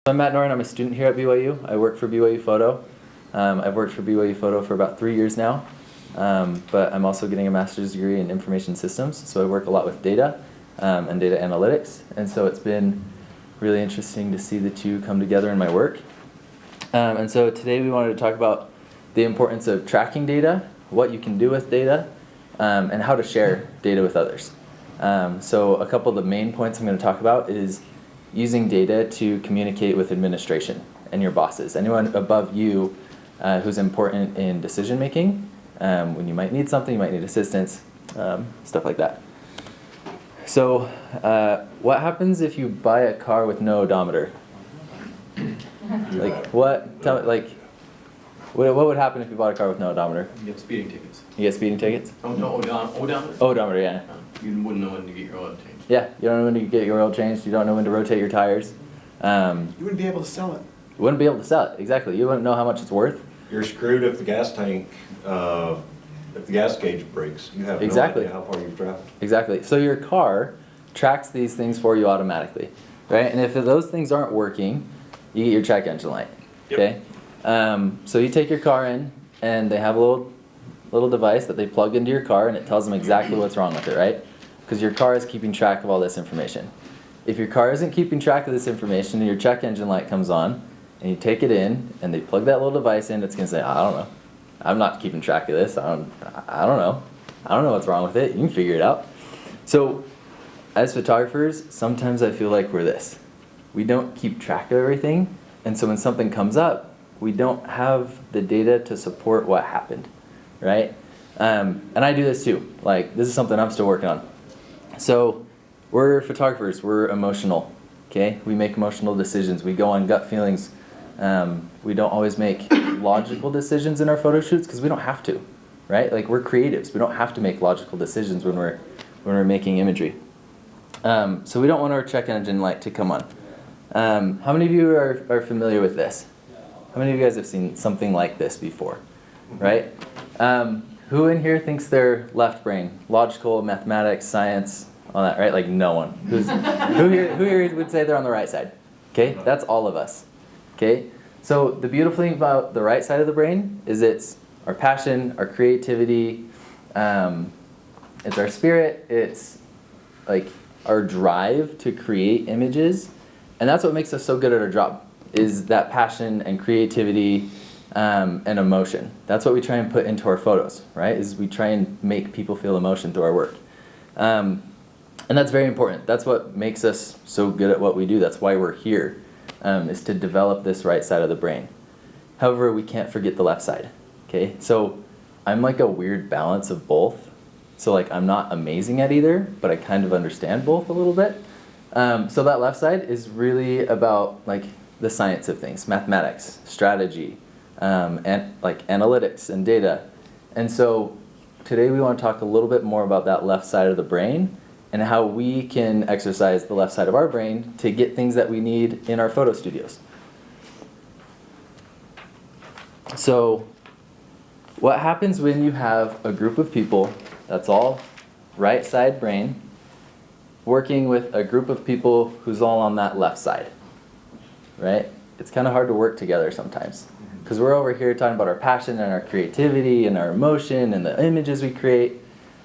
I'm Matt Norton. I'm a student here at BYU. I work for BYU Photo. I've worked for BYU Photo for about 3 years now, but I'm also getting a master's degree in information systems, so I work a lot with data and data analytics, and so it's been really interesting to see the two come together in my work. And so today we wanted to talk about the importance of tracking data, what you can do with data, and how to share data with others. So a couple of the main points I'm going to talk about is using data to communicate with administration and your bosses, anyone above you who's important in decision making, when you might need something, you might need assistance, stuff like that. So what happens if you buy a car with no odometer? What would happen if you bought a car with no odometer? You get speeding tickets. You get speeding tickets? Oh, no, odometer? Odometer, yeah. You wouldn't know when to get your oil changed. Yeah, you don't know when to get your oil changed, you don't know when to rotate your tires. You wouldn't be able to sell it. You wouldn't be able to sell it, exactly. You wouldn't know how much it's worth. You're screwed if the gas tank, if the gas gauge breaks. You have Exactly. no idea how far you've traveled. Exactly. So your car tracks these things for you automatically, right? And if those things aren't working, you get your check engine light, okay? So you take your car in, and they have a little device that they plug into your car, and it tells them exactly what's wrong with it, right? Because your car is keeping track of all this information. If your car isn't keeping track of this information and your check engine light comes on, and you take it in, and they plug that little device in, it's going to say, I don't know. I'm not keeping track of this. I don't know. I don't know what's wrong with it. You can figure it out. So as photographers, sometimes I feel like we're this. We don't keep track of everything, and so when something comes up, we don't have the data to support what happened, right? And I do this too. Like, this is something I'm still working on. So we're photographers. We're emotional, okay? We make emotional decisions. We go on gut feelings. We don't always make logical decisions in our photo shoots because we don't have to, right? Like, we're creatives. We don't have to make logical decisions when we're making imagery. So we don't want our check engine light to come on. How many of you are familiar with this? How many of you guys have seen something like this before, right? Who in here thinks they're left brain? Logical, mathematics, science, all that, right? Like no one. Who here would say they're on the right side? Okay, that's all of us. Okay, so the beautiful thing about the right side of the brain is it's our passion, our creativity, it's our spirit, it's like our drive to create images, and that's what makes us so good at our job, is that passion and creativity and emotion. That's what we try and put into our photos, right? Is we try and make people feel emotion through our work. And that's very important. That's what makes us so good at what we do. That's why we're here, is to develop this right side of the brain. However, we can't forget the left side, okay? So I'm like a weird balance of both. So like I'm not amazing at either, but I kind of understand both a little bit. So that left side is really about like the science of things, mathematics, strategy, and like analytics and data. And so today we want to talk a little bit more about that left side of the brain and how we can exercise the left side of our brain to get things that we need in our photo studios. So what happens when you have a group of people that's all right side brain working with a group of people who's all on that left side, right? It's kind of hard to work together sometimes because we're over here talking about our passion and our creativity and our emotion and the images we create,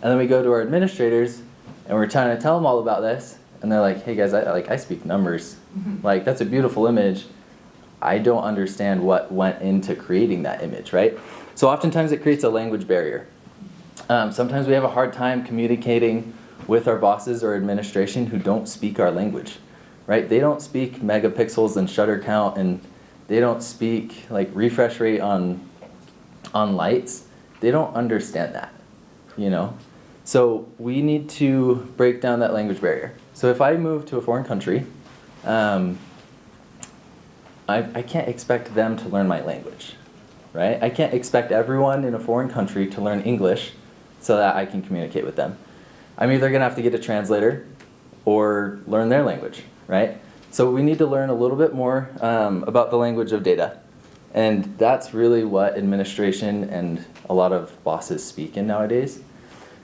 and then we go to our administrators and we're trying to tell them all about this, and they're like, hey guys, I speak numbers. Like, that's a beautiful image. I don't understand what went into creating that image, right? So oftentimes it creates a language barrier. Sometimes we have a hard time communicating with our bosses or administration who don't speak our language, right? They don't speak megapixels and shutter count, and they don't speak like refresh rate on lights. They don't understand that, you know? So we need to break down that language barrier. So if I move to a foreign country, I can't expect them to learn my language, right? I can't expect everyone in a foreign country to learn English so that I can communicate with them. I'm either going to have to get a translator or learn their language, right? So we need to learn a little bit more about the language of data. And that's really what administration and a lot of bosses speak in nowadays.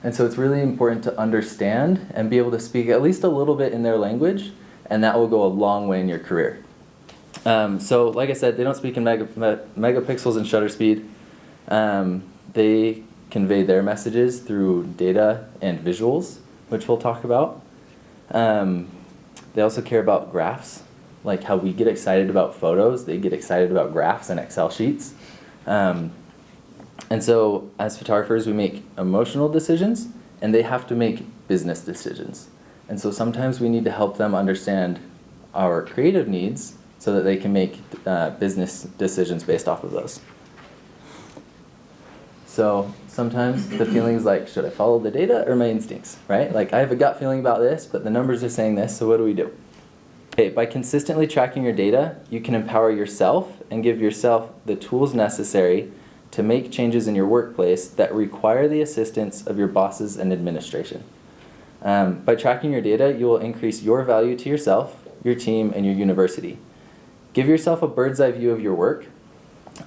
And so it's really important to understand and be able to speak at least a little bit in their language, and that will go a long way in your career. So like I said, they don't speak in megapixels and shutter speed. They convey their messages through data and visuals, which we'll talk about. They also care about graphs, like how we get excited about photos. They get excited about graphs and Excel sheets. And so as photographers, we make emotional decisions, and they have to make business decisions. And so sometimes we need to help them understand our creative needs so that they can make business decisions based off of those. So sometimes the feeling is like, should I follow the data or my instincts, right? Like I have a gut feeling about this, but the numbers are saying this, so what do? Okay, by consistently tracking your data, you can empower yourself and give yourself the tools necessary to make changes in your workplace that require the assistance of your bosses and administration. By tracking your data, you will increase your value to yourself, your team, and your university. Give yourself a bird's eye view of your work.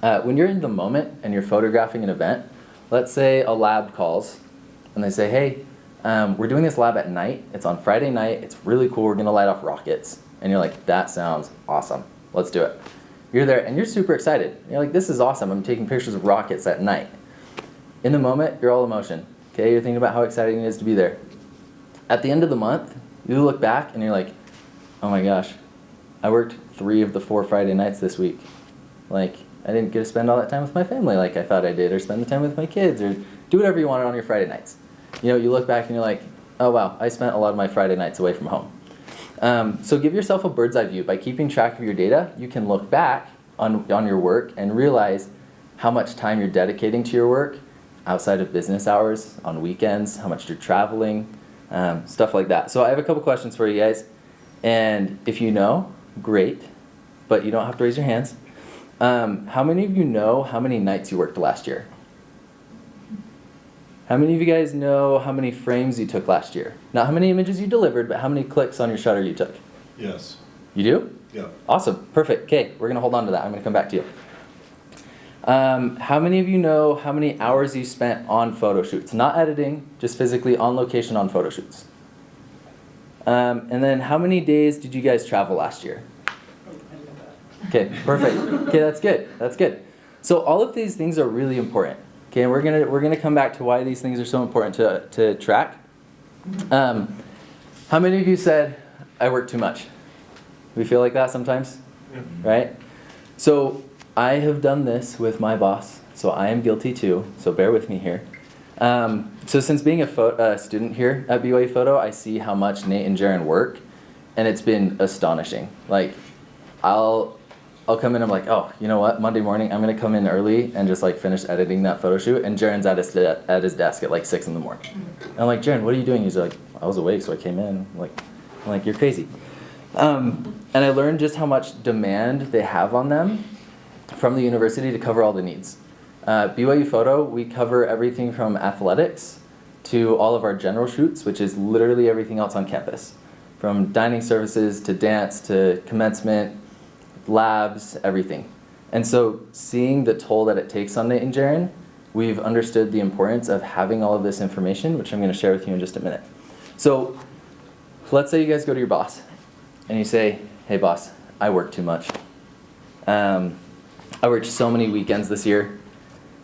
When you're in the moment and you're photographing an event, let's say a lab calls and they say, hey, we're doing this lab at night. It's on Friday night. It's really cool. We're going to light off rockets. And you're like, that sounds awesome. Let's do it. You're there and you're super excited. You're like, this is awesome. I'm taking pictures of rockets at night. In the moment, you're all emotion. Okay, you're thinking about how exciting it is to be there. At the end of the month, you look back and you're like, oh my gosh, I worked 3 of the 4 Friday nights this week. Like, I didn't get to spend all that time with my family like I thought I did, or spend the time with my kids, or do whatever you wanted on your Friday nights. You know, you look back and you're like, oh wow, I spent a lot of my Friday nights away from home. So give yourself a bird's eye view. By keeping track of your data, you can look back on your work and realize how much time you're dedicating to your work outside of business hours, on weekends, how much you're traveling, stuff like that. So I have a couple questions for you guys. And if you know, great, but you don't have to raise your hands. How many of you know how many nights you worked last year? How many of you guys know how many frames you took last year? Not how many images you delivered, but how many clicks on your shutter you took? Yes. You do? Yeah. Awesome. Perfect. Okay, we're going to hold on to that. I'm going to come back to you. How many of you know how many hours you spent on photo shoots? Not editing, just physically on location on photo shoots. And then how many days did you guys travel last year? Okay, perfect. Okay, that's good. That's good. So all of these things are really important. Okay, and we're gonna come back to why these things are so important to track. How many of you said I work too much? We feel like that sometimes, right? So I have done this with my boss, so I am guilty too. So bear with me here. So since being a student here at BYU Photo, I see how much Nate and Jaron work, and it's been astonishing. Like, I'll come in, I'm like, oh, you know what, Monday morning, I'm going to come in early and just like finish editing that photo shoot, and Jaron's at his desk at like 6 in the morning. And I'm like, Jaron, what are you doing? He's like, I was awake, so I came in. I'm like, you're crazy. And I learned just how much demand they have on them from the university to cover all the needs. BYU Photo, we cover everything from athletics to all of our general shoots, which is literally everything else on campus. From dining services to dance to commencement, labs, everything. And so seeing the toll that it takes on Nate and Jaron, we've understood the importance of having all of this information, which I'm going to share with you in just a minute. So let's say you guys go to your boss and you say, hey boss, I work too much. I worked so many weekends this year.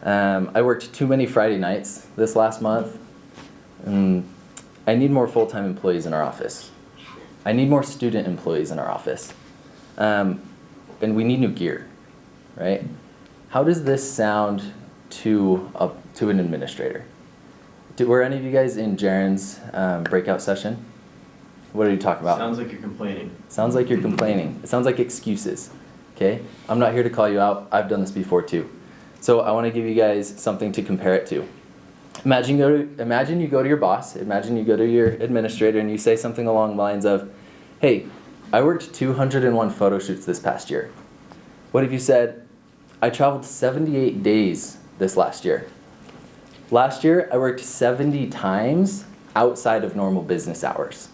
I worked too many Friday nights this last month. I need more full-time employees in our office. I need more student employees in our office. And we need new gear, right? How does this sound to an administrator? Were any of you guys in Jaron's breakout session? What did he talk about? Sounds like you're complaining. Sounds like you're complaining. It sounds like excuses, okay? I'm not here to call you out. I've done this before too. So I want to give you guys something to compare it to. Imagine you go to your boss, imagine you go to your administrator and you say something along the lines of, hey, I worked 201 photo shoots this past year. What if you said, I traveled 78 days this last year. Last year, I worked 70 times outside of normal business hours.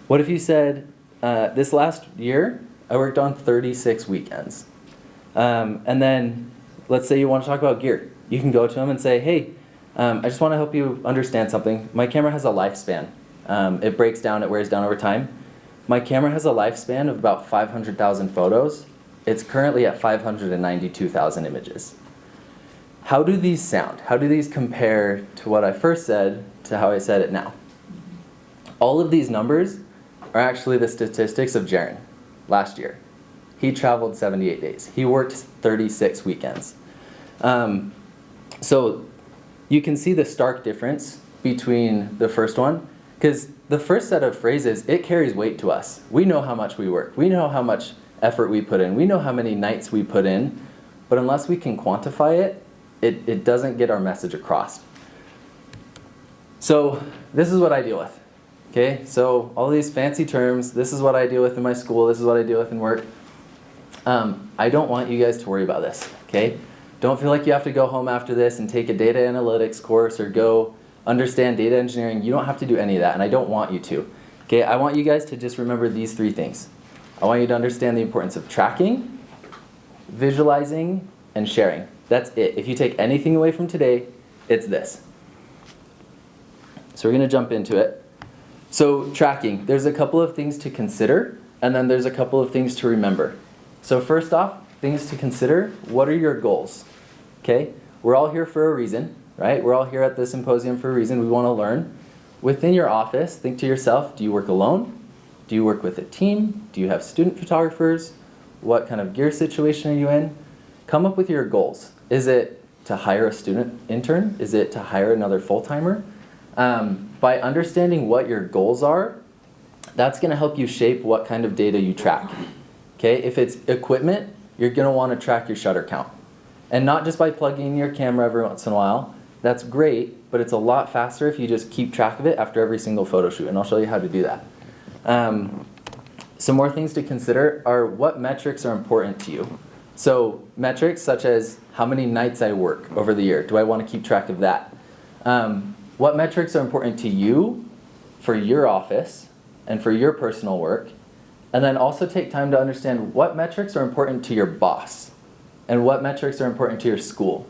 What if you said, this last year, I worked on 36 weekends. And then, let's say you want to talk about gear. You can go to them and say, hey, I just want to help you understand something. My camera has a lifespan. It breaks down, it wears down over time. My camera has a lifespan of about 500,000 photos, It's currently at 592,000 images. How do these sound? How do these compare to what I first said to how I said it now? All of these numbers are actually the statistics of Jaren last year. He traveled 78 days. He worked 36 weekends. So you can see the stark difference between the first one, because the first set of phrases, it carries weight to us. We know how much we work. We know how much effort we put in. We know how many nights we put in. But unless we can quantify it, it doesn't get our message across. So this is what I deal with. Okay, so all these fancy terms, this is what I deal with in my school, this is what I deal with in work. I don't want you guys to worry about this, okay? Don't feel like you have to go home after this and take a data analytics course or go understand data engineering. You don't have to do any of that, and I don't want you to. Okay, I want you guys to just remember these three things. I want you to understand the importance of tracking, visualizing, and sharing. That's it. If you take anything away from today, it's this. So we're going to jump into it. So tracking, there's a couple of things to consider, and then there's a couple of things to remember. So first off, things to consider, what are your goals? Okay, we're all here for a reason, right? We're all here at the symposium for a reason. We want to learn. Within your office, think to yourself, do you work alone? Do you work with a team? Do you have student photographers? What kind of gear situation are you in? Come up with your goals. Is it to hire a student intern? Is it to hire another full-timer? By understanding what your goals are, that's going to help you shape what kind of data you track. Okay, if it's equipment, you're going to want to track your shutter count. And not just by plugging in your camera every once in a while. That's great, but it's a lot faster if you just keep track of it after every single photo shoot, and I'll show you how to do that. Some more things to consider are what metrics are important to you. So metrics such as how many nights I work over the year. Do I want to keep track of that? What metrics are important to you for your office and for your personal work? And then also take time to understand what metrics are important to your boss and what metrics are important to your school.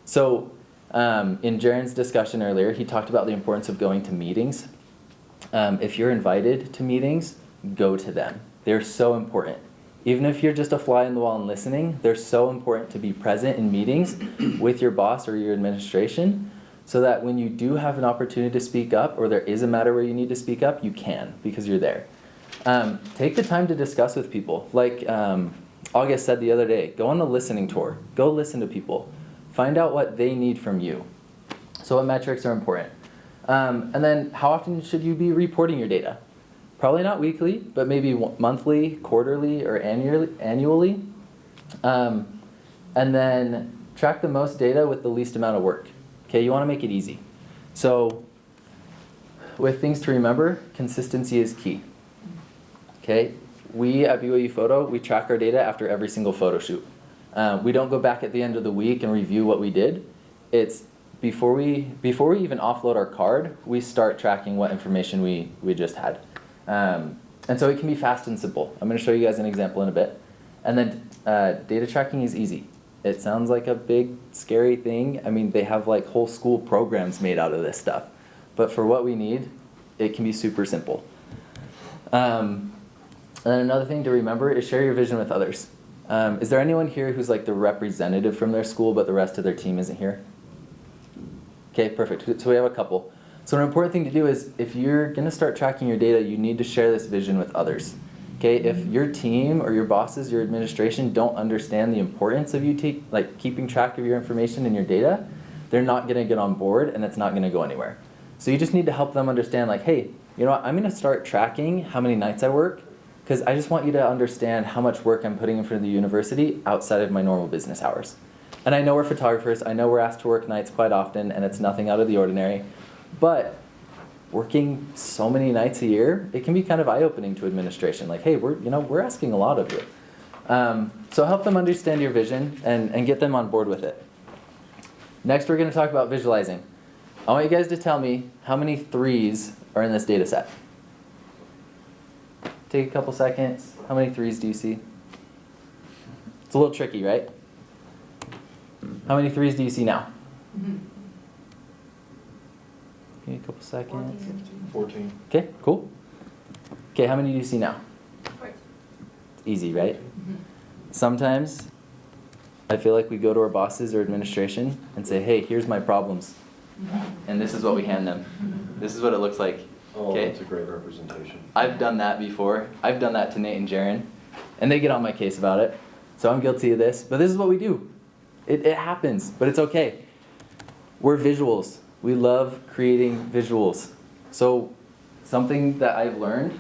So in Jaren's discussion earlier, he talked about the importance of going to meetings. If you're invited to meetings, go to them. They're so important. Even if you're just a fly in the wall and listening, they're so important to be present in meetings with your boss or your administration, so that when you do have an opportunity to speak up, or there is a matter where you need to speak up, you can, because you're there. Take the time to discuss with people. Like August said the other day, go on a listening tour. Go listen to people. Find out what they need from you. So what metrics are important? And then how often should you be reporting your data? Probably not weekly, but maybe monthly, quarterly, or annually. And then track the most data with the least amount of work. Okay, you want to make it easy. So with things to remember, consistency is key. Okay, we at BYU Photo, we track our data after every single photo shoot. We don't go back at the end of the week and review what we did. It's before we even offload our card, we start tracking what information we just had. And so it can be fast and simple. I'm going to show you guys an example in a bit. And then data tracking is easy. It sounds like a big, scary thing. I mean, they have like whole school programs made out of this stuff. But for what we need, it can be super simple. And then another thing to remember is share your vision with others. Is there anyone here who's like the representative from their school, but the rest of their team isn't here? Okay, perfect. So we have a couple. So an important thing to do is, if you're going to start tracking your data, you need to share this vision with others. Okay, if your team or your bosses, your administration don't understand the importance of you keeping track of your information and your data, they're not going to get on board, and it's not going to go anywhere. So you just need to help them understand, like, hey, you know what, I'm going to start tracking how many nights I work, because I just want you to understand how much work I'm putting in front of the university outside of my normal business hours. And I know we're photographers, I know we're asked to work nights quite often, and it's nothing out of the ordinary, but working so many nights a year, it can be kind of eye-opening to administration. Like, hey, we're asking a lot of you. So help them understand your vision and get them on board with it. Next, we're going to talk about visualizing. I want you guys to tell me how many threes are in this data set. Take a couple seconds. How many threes do you see? It's a little tricky, right? How many threes do you see now? Give me a couple seconds. 14. Okay, cool. Okay, how many do you see now? It's easy, right? sometimes I feel like we go to our bosses or administration and say, hey, here's my problems. And this is what we hand them. This is what it looks like. Oh, Okay? that's a great representation. I've done that before. I've done that to Nate and Jaron. And they get on my case about it. So I'm guilty of this. But this is what we do. It happens, but it's okay. We're visuals. We love creating visuals. So something that I've learned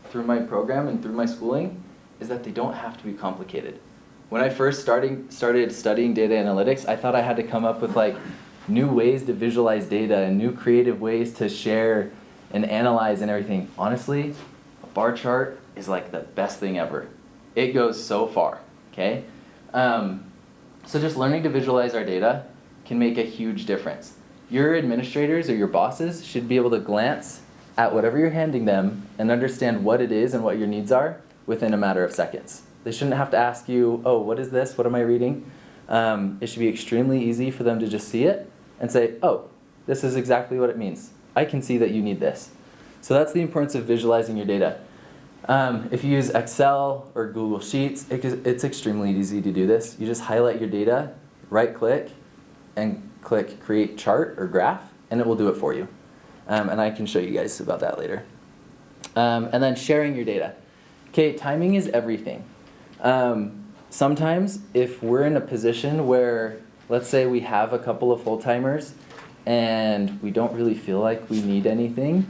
through my program and through my schooling is that they don't have to be complicated. When I first started studying data analytics, I thought I had to come up with like new ways to visualize data and new creative ways to share and analyze and everything. Honestly, a bar chart is like the best thing ever. It goes so far, okay? So just learning to visualize our data can make a huge difference. Your administrators or your bosses should be able to glance at whatever you're handing them and understand what it is and what your needs are within a matter of seconds. They shouldn't have to ask you, oh, what is this? What am I reading? It should be extremely easy for them to just see it and say, oh, this is exactly what it means. I can see that you need this. So that's the importance of visualizing your data. If you use Excel or Google Sheets, it's extremely easy to do this. You just highlight your data, right-click, and click Create Chart or Graph, and it will do it for you. And I can show you guys about that later. And then sharing your data. Okay, timing is everything. Sometimes if we're in a position where, let's say we have a couple of full-timers and we don't really feel like we need anything,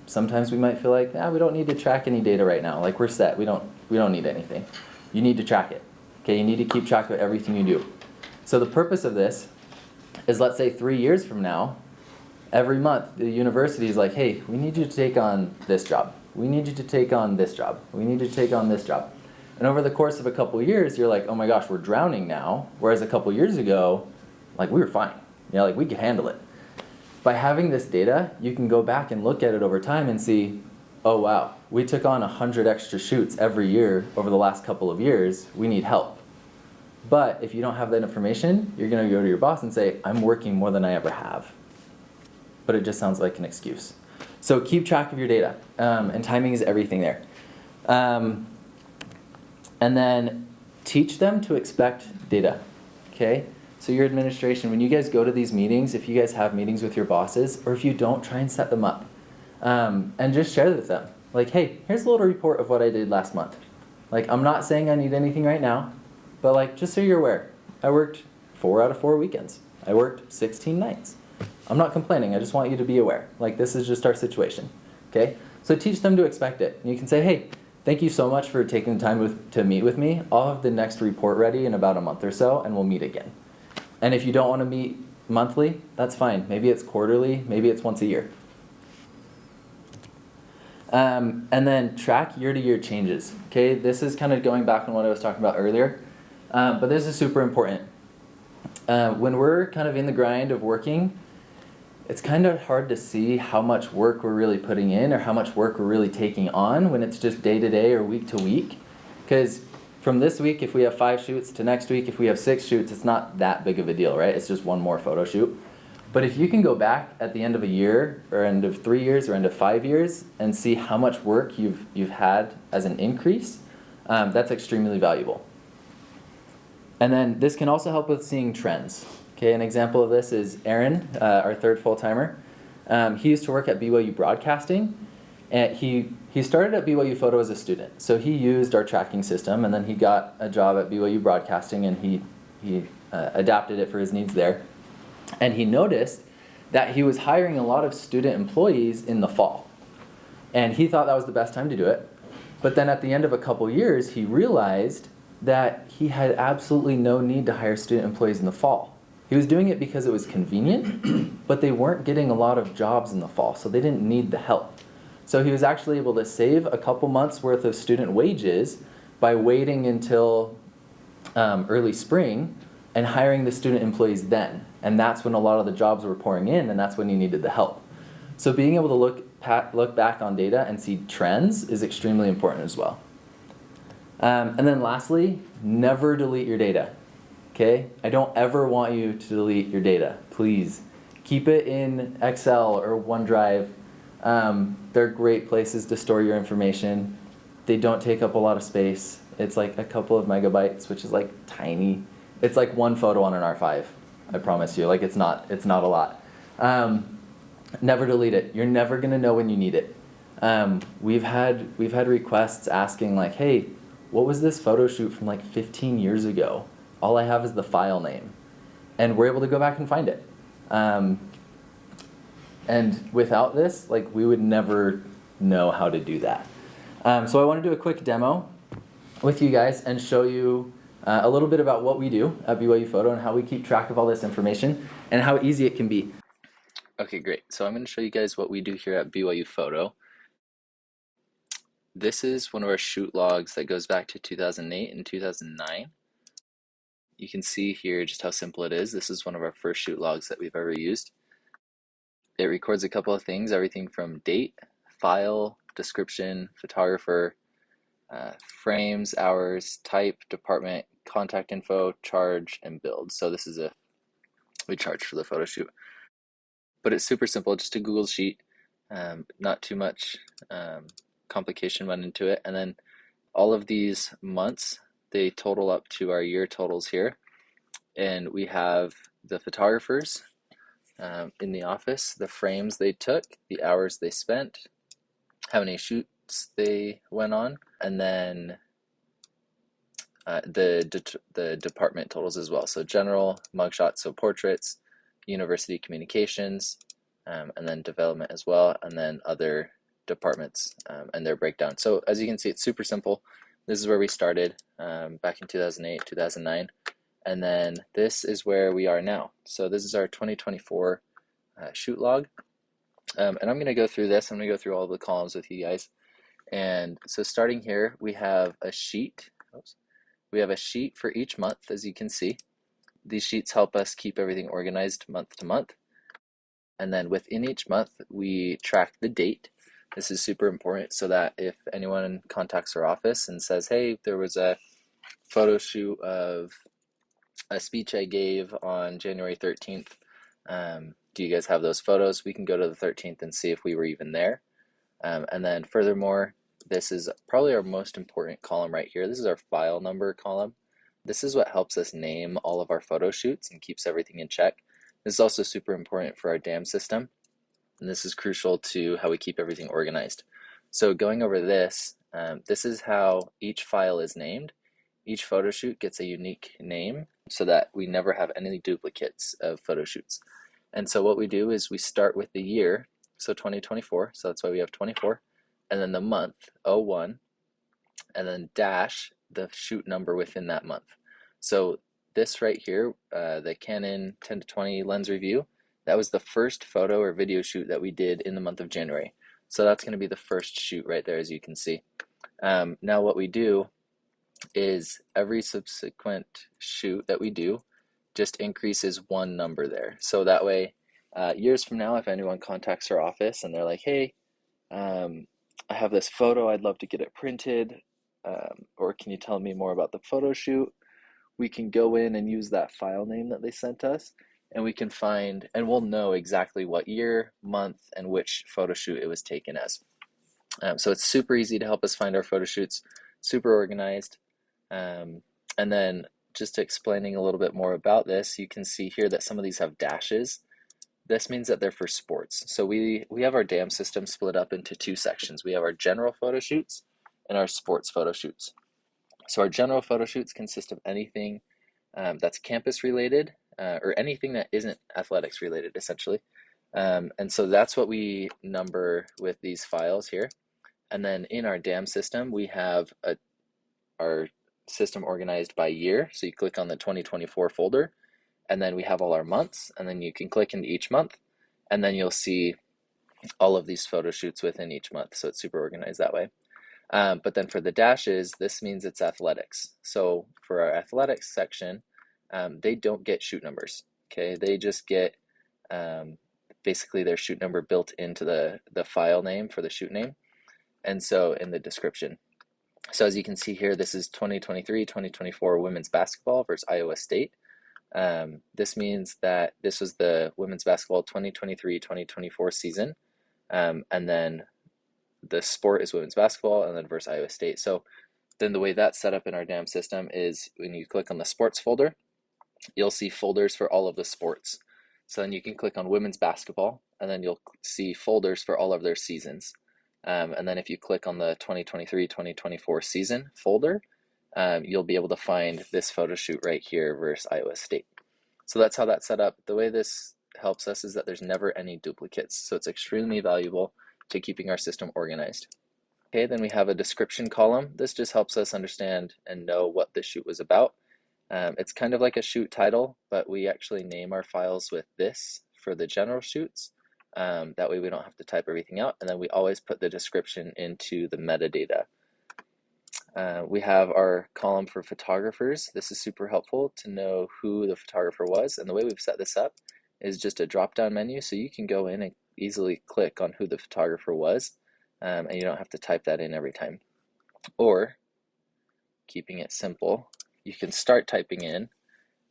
sometimes we might feel like, we don't need to track any data right now. Like we're set, we don't need anything. You need to track it. Okay, you need to keep track of everything you do. So the purpose of this is, let's say 3 years from now, every month the university is like, hey, we need you to take on this job. We need you to take on this job. We need you to take on this job. And over the course of a couple years, you're like, oh my gosh, we're drowning now. Whereas a couple years ago, like we were fine. Like we could handle it. By having this data, you can go back and look at it over time and see, oh wow, we took on 100 extra shoots every year over the last couple of years. We need help. But if you don't have that information, you're going to go to your boss and say, I'm working more than I ever have. But it just sounds like an excuse. So keep track of your data, and timing is everything there. And then teach them to expect data, okay? So your administration, when you guys go to these meetings, if you guys have meetings with your bosses, or if you don't, try and set them up. And just share with them. Like, hey, here's a little report of what I did last month. Like, I'm not saying I need anything right now, but like, just so you're aware, I worked 4 out of 4 weekends. I worked 16 nights. I'm not complaining, I just want you to be aware. Like, this is just our situation, okay? So teach them to expect it. And you can say, hey, thank you so much for taking the time to meet with me. I'll have the next report ready in about a month or so, and we'll meet again. And if you don't want to meet monthly, that's fine. Maybe it's quarterly, maybe it's once a year. And then track year-to-year changes, okay? This is kind of going back on what I was talking about earlier, but this is super important. When we're kind of in the grind of working, it's kind of hard to see how much work we're really putting in or how much work we're really taking on when it's just day-to-day or week-to-week. Because from this week, if we have 5 shoots, to next week, if we have 6 shoots, it's not that big of a deal, right? It's just one more photo shoot. But if you can go back at the end of a year, or end of 3 years, or end of 5 years, and see how much work you've had as an increase, that's extremely valuable. And then this can also help with seeing trends. Okay, an example of this is Aaron, our 3rd full-timer. He used to work at BYU Broadcasting, and he started at BYU Photo as a student. So he used our tracking system, and then he got a job at BYU Broadcasting, and he adapted it for his needs there. And he noticed that he was hiring a lot of student employees in the fall. And he thought that was the best time to do it. But then at the end of a couple years, he realized that he had absolutely no need to hire student employees in the fall. He was doing it because it was convenient, but they weren't getting a lot of jobs in the fall, so they didn't need the help. So he was actually able to save a couple months worth of student wages by waiting until early spring and hiring the student employees then. And that's when a lot of the jobs were pouring in, and that's when he needed the help. So being able to look back on data and see trends is extremely important as well. And then lastly, never delete your data. Okay? I don't ever want you to delete your data. Please. Keep it in Excel or OneDrive. They're great places to store your information. They don't take up a lot of space, It's like a couple of megabytes, which is like tiny. It's like one photo on an R5. I promise you. Like it's not a lot. Never delete it. You're never gonna know when you need it. We've had requests asking like, hey, what was this photo shoot from like 15 years ago? All I have is the file name, and we're able to go back and find it. And without this, like we would never know how to do that. So I want to do a quick demo with you guys and show you a little bit about what we do at BYU Photo and how we keep track of all this information and how easy it can be. Okay, great. So I'm going to show you guys what we do here at BYU Photo. This is one of our shoot logs that goes back to 2008 and 2009. You can see here just how simple it is. This is one of our first shoot logs that we've ever used. It records a couple of things, everything from date, file, description, photographer, frames, hours, type, department, contact info, charge, and build. So this is we charge for the photo shoot. But it's super simple, just a Google sheet, not too much complication went into it. And then all of these months, they total up to our year totals here. And we have the photographers in the office, the frames they took, the hours they spent, how many shoots they went on, and then the department totals as well. So general, mugshots, so portraits, university communications, and then development as well, and then other departments and their breakdown. So as you can see, it's super simple. This is where we started back in 2008, 2009. And then this is where we are now. So this is our 2024 shoot log. And I'm going to go through this. I'm going to go through all the columns with you guys. And so starting here, we have a sheet. Oops. We have a sheet for each month, as you can see. These sheets help us keep everything organized month to month. And then within each month, we track the date. This is super important so that if anyone contacts our office and says, hey, there was a photo shoot of a speech I gave on January 13th, do you guys have those photos? We can go to the 13th and see if we were even there. And then furthermore, this is probably our most important column right here. This is our file number column. This is what helps us name all of our photo shoots and keeps everything in check. This is also super important for our DAM system, and this is crucial to how we keep everything organized. So going over this, this is how each file is named. Each photo shoot gets a unique name so that we never have any duplicates of photo shoots. And so what we do is we start with the year, so 2024, so that's why we have 24, and then the month, 01, and then dash the shoot number within that month. So this right here, the Canon 10-20 lens review, that was the first photo or video shoot that we did in the month of January. So that's going to be the first shoot right there, as you can see. Now what we do is every subsequent shoot that we do just increases one number there. So that way, years from now, if anyone contacts our office and they're like, hey, I have this photo, I'd love to get it printed, or can you tell me more about the photo shoot? We can go in and use that file name that they sent us, and we can find, and we'll know exactly what year, month, and which photo shoot it was taken as. So it's super easy to help us find our photo shoots, super organized. And then just explaining a little bit more about this, you can see here that some of these have dashes. This means that they're for sports. So we have our DAM system split up into two sections. We have our general photo shoots and our sports photo shoots. So our general photo shoots consist of anything that's campus related or anything that isn't athletics related, essentially. And so that's what we number with these files here. And then in our DAM system, we have our system organized by year. So you click on the 2024 folder, and then we have all our months, and then you can click into each month, and then you'll see all of these photo shoots within each month. So it's super organized that way. But then for the dashes, this means it's athletics. So for our athletics section, they don't get shoot numbers. Okay, they just get basically their shoot number built into the file name for the shoot name, and so in the description. So as you can see here, this is 2023-2024 women's basketball versus Iowa State. This means that this was the women's basketball 2023-2024 season, and then the sport is women's basketball, and then versus Iowa State. So then the way that's set up in our DAM system is when you click on the sports folder, you'll see folders for all of the sports. So then you can click on women's basketball, and then you'll see folders for all of their seasons. And then if you click on the 2023-2024 season folder, you'll be able to find this photo shoot right here versus Iowa State. So that's how that's set up. The way this helps us is that there's never any duplicates. So it's extremely valuable to keeping our system organized. Okay, then we have a description column. This just helps us understand and know what the shoot was about. It's kind of like a shoot title, but we actually name our files with this for the general shoots. That way we don't have to type everything out, and then we always put the description into the metadata. We have our column for photographers. This is super helpful to know who the photographer was, and the way we've set this up is just a drop-down menu, so you can go in and easily click on who the photographer was, and you don't have to type that in every time. Or, keeping it simple, you can start typing in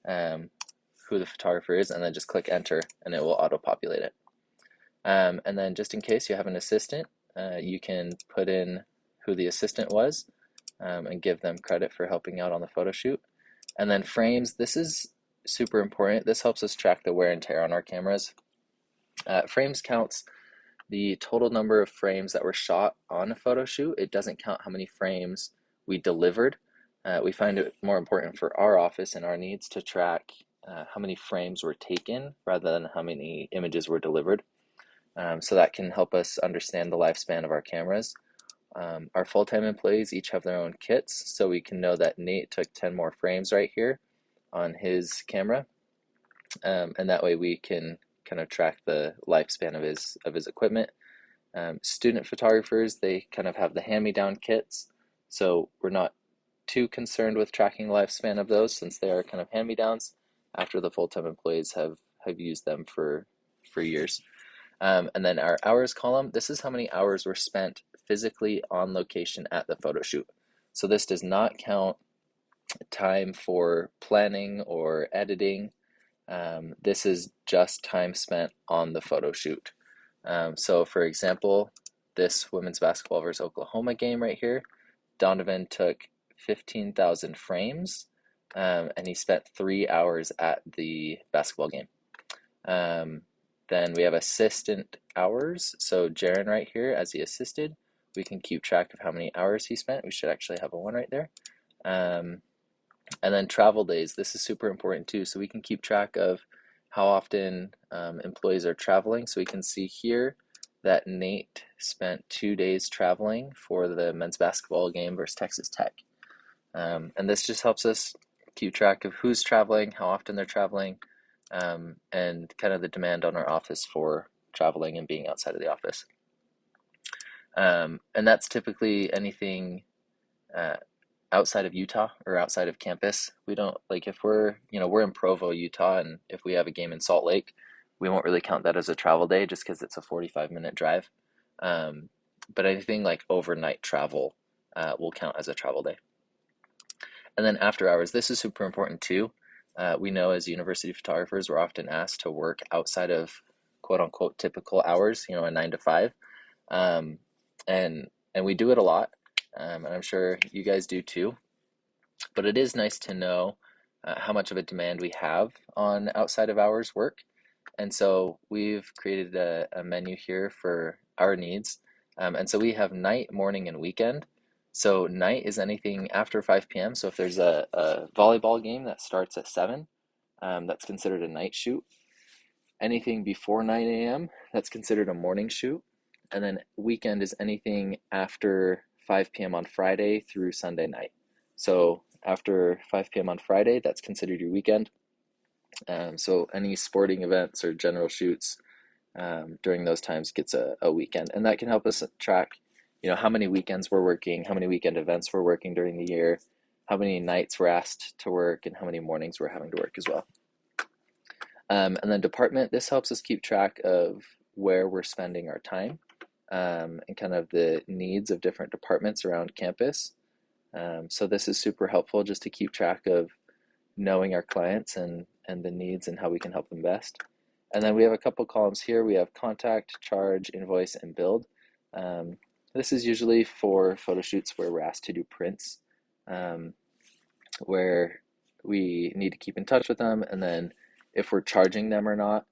who the photographer is, and then just click enter, and it will auto-populate it. And then just in case you have an assistant, you can put in who the assistant was and give them credit for helping out on the photo shoot. And then frames, this is super important. This helps us track the wear and tear on our cameras. Frames counts the total number of frames that were shot on a photo shoot. It doesn't count how many frames we delivered. We find it more important for our office and our needs to track how many frames were taken rather than how many images were delivered. So that can help us understand the lifespan of our cameras. Our full-time employees each have their own kits, so we can know that Nate took 10 more frames right here on his camera, and that way we can kind of track the lifespan of his equipment. Student photographers, they kind of have the hand-me-down kits, so we're not too concerned with tracking the lifespan of those since they are kind of hand-me-downs after the full-time employees have used them for years. And then our hours column, this is how many hours were spent physically on location at the photo shoot. So this does not count time for planning or editing. This is just time spent on the photo shoot. So for example, this women's basketball versus Oklahoma game right here, Donovan took 15,000 frames, and he spent 3 hours at the basketball game. Then we have assistant hours. So Jaron right here, as he assisted, we can keep track of how many hours he spent. We should actually have a 1 right there. And then travel days. This is super important too. So we can keep track of how often employees are traveling. So we can see here that Nate spent 2 days traveling for the men's basketball game versus Texas Tech. And this just helps us keep track of who's traveling, how often they're traveling, and kind of the demand on our office for traveling and being outside of the office. And that's typically anything outside of Utah or outside of campus. We don't, like, if we're in Provo, Utah, and if we have a game in Salt Lake, we won't really count that as a travel day just because it's a 45-minute drive. But anything like overnight travel will count as a travel day. And then after hours, this is super important too. We know as university photographers, we're often asked to work outside of quote unquote typical hours, a 9 to 5. And we do it a lot. And I'm sure you guys do too. But it is nice to know how much of a demand we have on outside of hours work. And so we've created a menu here for our needs. And so we have night, morning, and weekend. So night is anything after 5 p.m. So if there's a volleyball game that starts at 7, that's considered a night shoot. Anything before 9 a.m., that's considered a morning shoot. And then weekend is anything after 5 p.m. on Friday through Sunday night. So after 5 p.m. on Friday, that's considered your weekend. So any sporting events or general shoots during those times gets a weekend. And that can help us track how many weekends we're working, how many weekend events we're working during the year, how many nights we're asked to work, and how many mornings we're having to work as well. And then department, this helps us keep track of where we're spending our time and kind of the needs of different departments around campus. So this is super helpful just to keep track of knowing our clients and the needs and how we can help them best. And then we have a couple columns here. We have contact, charge, invoice, and build. This is usually for photo shoots where we're asked to do prints where we need to keep in touch with them, and then if we're charging them or not,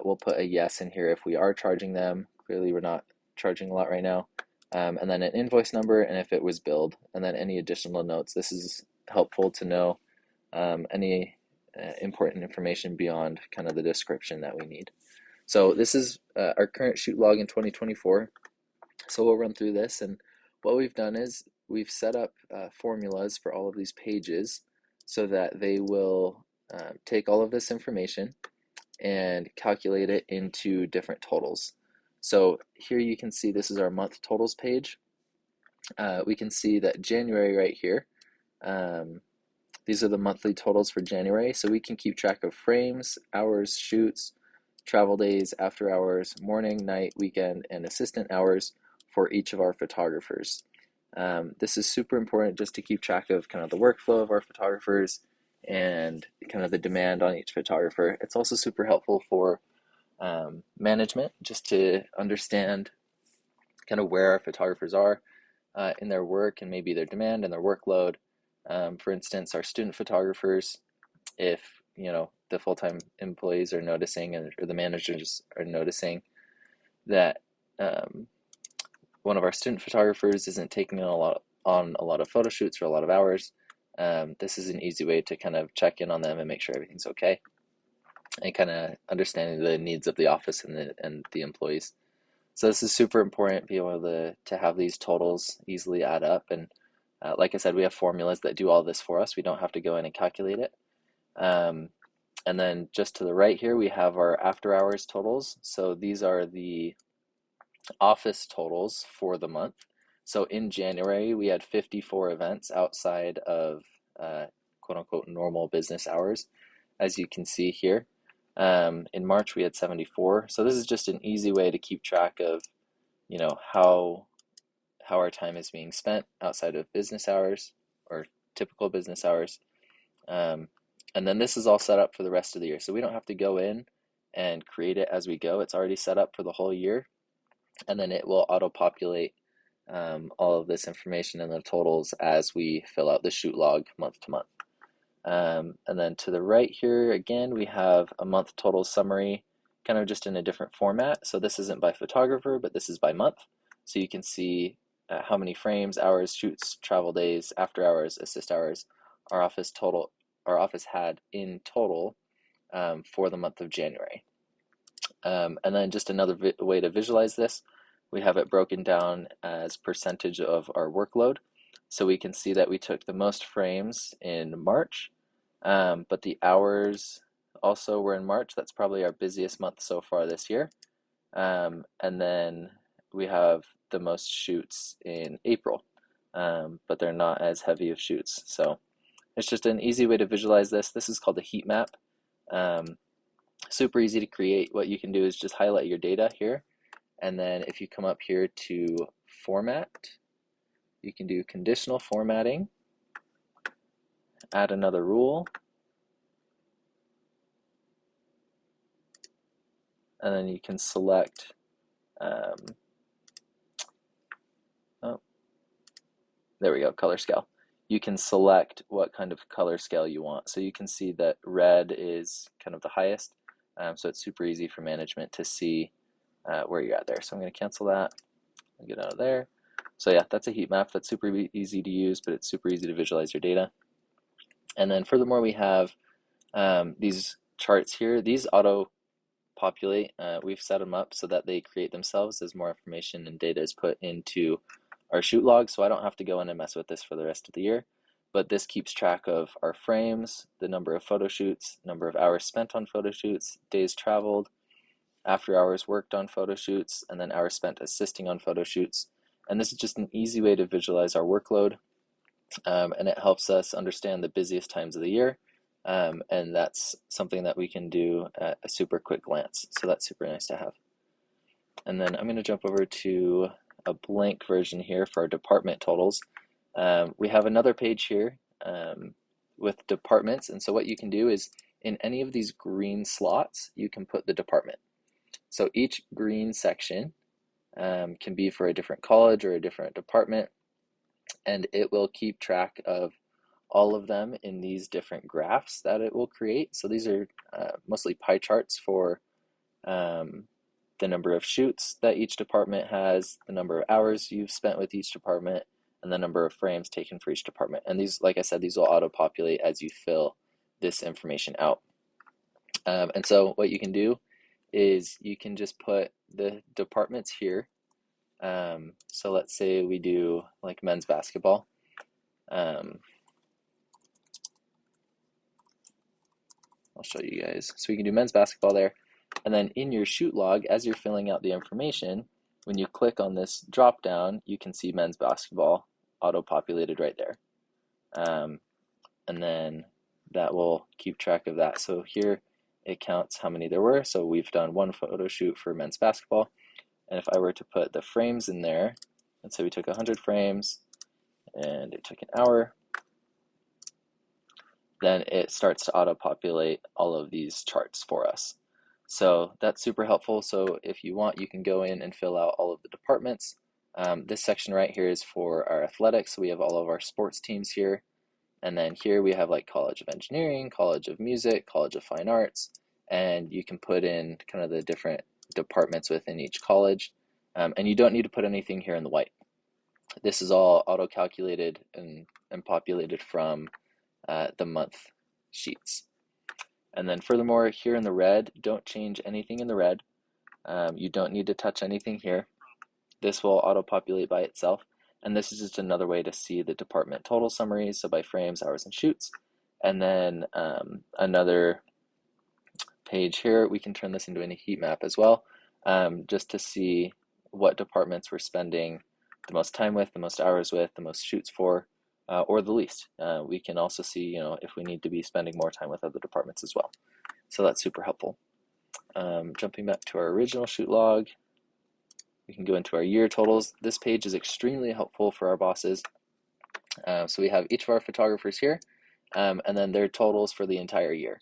we'll put a yes in here if we are charging them. Clearly we're not charging a lot right now. And then an invoice number, and if it was billed, and then any additional notes. This is helpful to know any important information beyond kind of the description that we need. So this is our current shoot log in 2024. So we'll run through this, and what we've done is we've set up formulas for all of these pages so that they will take all of this information and calculate it into different totals. So here you can see this is our month totals page. We can see that January right here, these are the monthly totals for January, so we can keep track of frames, hours, shoots, travel days, after hours, morning, night, weekend, and assistant hours for each of our photographers. This is super important just to keep track of kind of the workflow of our photographers and kind of the demand on each photographer. It's also super helpful for management, just to understand kind of where our photographers are in their work and maybe their demand and their workload. For instance, our student photographers, if the full-time employees are noticing or the managers are noticing that one of our student photographers isn't taking on a lot of photo shoots for a lot of hours, this is an easy way to kind of check in on them and make sure everything's okay, and kind of understanding the needs of the office and the employees. So this is super important, be able to have these totals easily add up. And like I said, we have formulas that do all this for us. We don't have to go in and calculate it. And then just to the right here, we have our after hours totals. So these are the office totals for the month. So in January, we had 54 events outside of quote unquote normal business hours, as you can see here. In March, we had 74. So this is just an easy way to keep track of, how our time is being spent outside of business hours or typical business hours. And then this is all set up for the rest of the year. So we don't have to go in and create it as we go. It's already set up for the whole year. And then it will auto-populate all of this information and the totals as we fill out the shoot log month to month. And then to the right here, again, we have a month total summary, kind of just in a different format. So this isn't by photographer, but this is by month. So you can see how many frames, hours, shoots, travel days, after hours, assist hours our office had in total for the month of January. And then just another way to visualize this, we have it broken down as percentage of our workload. So we can see that we took the most frames in March, but the hours also were in March. That's probably our busiest month so far this year. And then we have the most shoots in April, but they're not as heavy of shoots. So it's just an easy way to visualize this. This is called a heat map. Super easy to create. What you can do is just highlight your data here, and then if you come up here to format, you can do conditional formatting, add another rule, and then you can select there we go, color scale. You can select what kind of color scale you want. So you can see that red is kind of the highest. So it's super easy for management to see where you're at there. So I'm going to cancel that and get out of there. So yeah, that's a heat map. That's super easy to use, but it's super easy to visualize your data. And then furthermore, we have these charts here. These auto-populate. We've set them up so that they create themselves as more information and data is put into our shoot log, so I don't have to go in and mess with this for the rest of the year. But this keeps track of our frames, the number of photo shoots, number of hours spent on photo shoots, days traveled, after hours worked on photo shoots, and then hours spent assisting on photo shoots. And this is just an easy way to visualize our workload, and it helps us understand the busiest times of the year, and that's something that we can do at a super quick glance. So that's super nice to have. And then I'm going to jump over to a blank version here for our department totals. We have another page here with departments, and so what you can do is in any of these green slots you can put the department. So each green section can be for a different college or a different department, and it will keep track of all of them in these different graphs that it will create. So these are mostly pie charts for the number of shoots that each department has, the number of hours you've spent with each department, and the number of frames taken for each department. And these, like I said, these will auto-populate as you fill this information out. And so what you can do is you can just put the departments here. So let's say we do like men's basketball. I'll show you guys. So we can do men's basketball there. And then in your shoot log, as you're filling out the information, when you click on this drop down, you can see men's basketball auto-populated right there. And then that will keep track of that. So here it counts how many there were. So we've done one photo shoot for men's basketball. And if I were to put the frames in there, let's say we took 100 frames and it took an hour, then it starts to auto-populate all of these charts for us. So that's super helpful. So if you want, you can go in and fill out all of the departments. This section right here is for our athletics. So we have all of our sports teams here. And then here we have like College of Engineering, College of Music, College of Fine Arts, and you can put in kind of the different departments within each college. And you don't need to put anything here in the white. This is all auto-calculated and populated from the month sheets. And then furthermore, here in the red, don't change anything in the red. You don't need to touch anything here. This will auto-populate by itself. And this is just another way to see the department total summaries, so by frames, hours, and shoots. And then another page here, we can turn this into a heat map as well, just to see what departments we're spending the most time with, the most hours with, the most shoots for, or the least. We can also see, if we need to be spending more time with other departments as well. So that's super helpful. Jumping back to our original shoot log, we can go into our year totals. This page is extremely helpful for our bosses. So we have each of our photographers here, and then their totals for the entire year.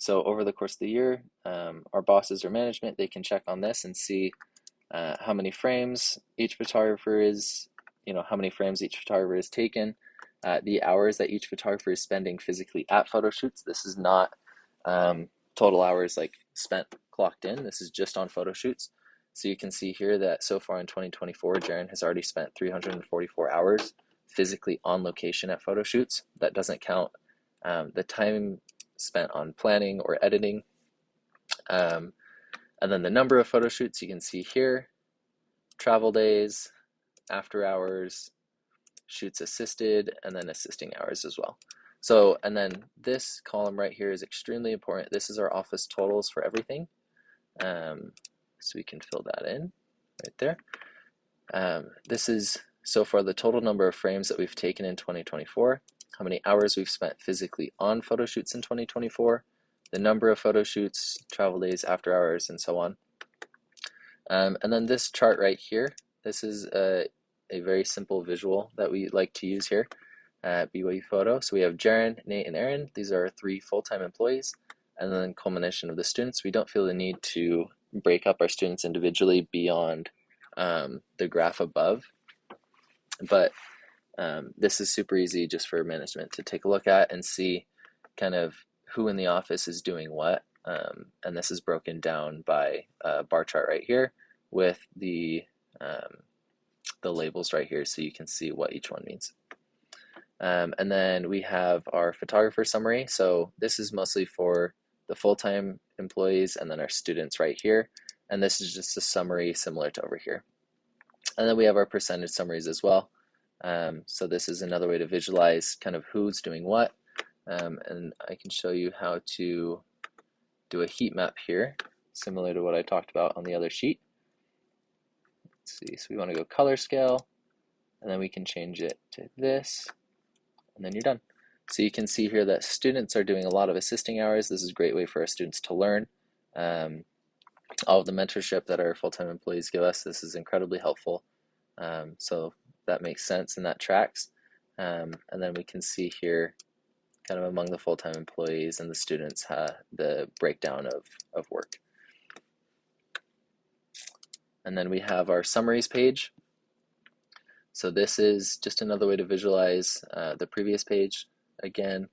So over the course of the year, our bosses or management, they can check on this and see how many frames each photographer is, how many frames each photographer has taken, the hours that each photographer is spending physically at photo shoots. This is not total hours like spent clocked in. This is just on photo shoots. So you can see here that so far in 2024, Jaren has already spent 344 hours physically on location at photo shoots. That doesn't count the time spent on planning or editing. And then the number of photo shoots you can see here, travel days, after hours, shoots assisted, and then assisting hours as well. So, and then this column right here is extremely important. This is our office totals for everything. So we can fill that in right there. This is so far the total number of frames that we've taken in 2024, how many hours we've spent physically on photo shoots in 2024, the number of photo shoots, travel days, after hours, and so on. And then this chart right here, this is a very simple visual that we like to use here at BYU Photo. So we have Jaren, Nate, and Aaron. These are our 3 full-time employees. And then culmination of the students. We don't feel the need to break up our students individually beyond the graph above. But this is super easy just for management to take a look at and see kind of who in the office is doing what. And this is broken down by a bar chart right here with the labels right here, so you can see what each one means. And then we have our photographer summary. So this is mostly for the full-time employees and then our students right here. And this is just a summary similar to over here. And then we have our percentage summaries as well. So this is another way to visualize kind of who's doing what. And I can show you how to do a heat map here, similar to what I talked about on the other sheet. Let's see, so we want to go color scale, and then we can change it to this, and then you're done. So you can see here that students are doing a lot of assisting hours. This is a great way for our students to learn. All of the mentorship that our full-time employees give us, this is incredibly helpful. So that makes sense and that tracks. And then we can see here kind of among the full-time employees and the students the breakdown of work. And then we have our summaries page. So this is just another way to visualize the previous page again,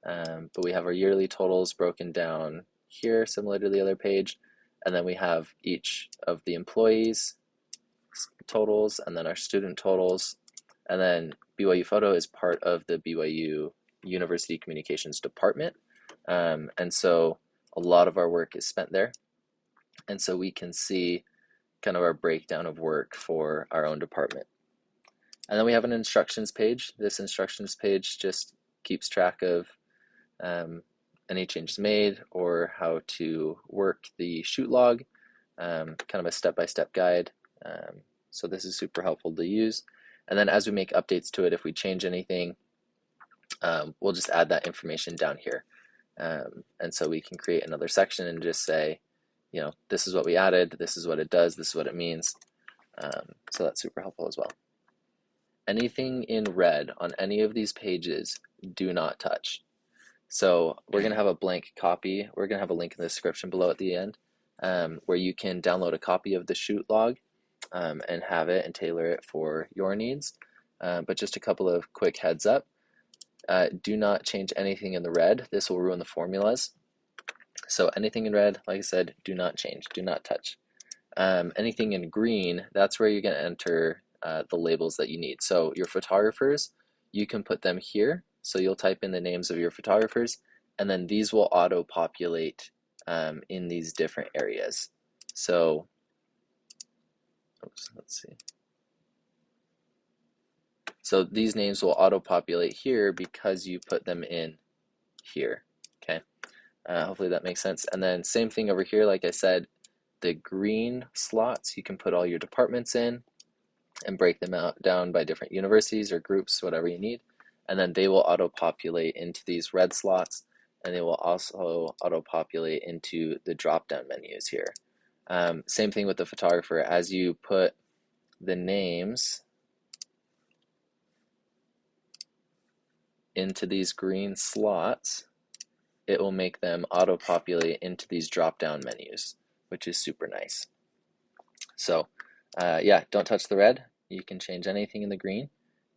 but we have our yearly totals broken down here, similar to the other page, and then we have each of the employees totals, and then our student totals, and then BYU Photo is part of the BYU University Communications Department, and so a lot of our work is spent there, and so we can see kind of our breakdown of work for our own department. And then we have an instructions page. This instructions page just keeps track of any changes made or how to work the shoot log, kind of a step-by-step guide. So this is super helpful to use. And then as we make updates to it, if we change anything, we'll just add that information down here. And so we can create another section and just say, you know, this is what we added, this is what it does, this is what it means. So that's super helpful as well. Anything in red on any of these pages, do not touch. So we're going to have a blank copy. We're going to have a link in the description below at the end where you can download a copy of the shoot log and have it and tailor it for your needs. But just a couple of quick heads up. Do not change anything in the red. This will ruin the formulas. So anything in red, like I said, do not change, do not touch. Anything in green, that's where you're going to enter the labels that you need. So your photographers, you can put them here. So you'll type in the names of your photographers, and then these will auto-populate in these different areas. So, oops, let's see. So these names will auto-populate here because you put them in here, okay? Hopefully that makes sense. And then same thing over here, like I said, the green slots, you can put all your departments in and break them out down by different universities or groups, whatever you need. And then they will auto-populate into these red slots, and they will also auto-populate into the drop-down menus here. Same thing with the photographer. As you put the names into these green slots, it will make them auto-populate into these drop-down menus, which is super nice. So yeah, don't touch the red. You can change anything in the green,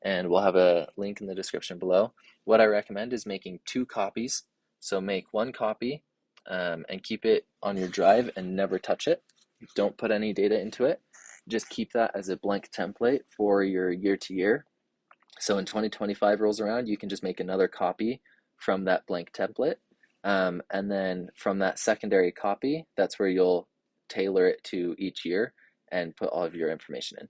and we'll have a link in the description below. What I recommend is making 2 copies. So make 1 copy and keep it on your drive and never touch it. Don't put any data into it. Just keep that as a blank template for your year to year. So when 2025 rolls around, you can just make another copy from that blank template. And then from that secondary copy, that's where you'll tailor it to each year and put all of your information in.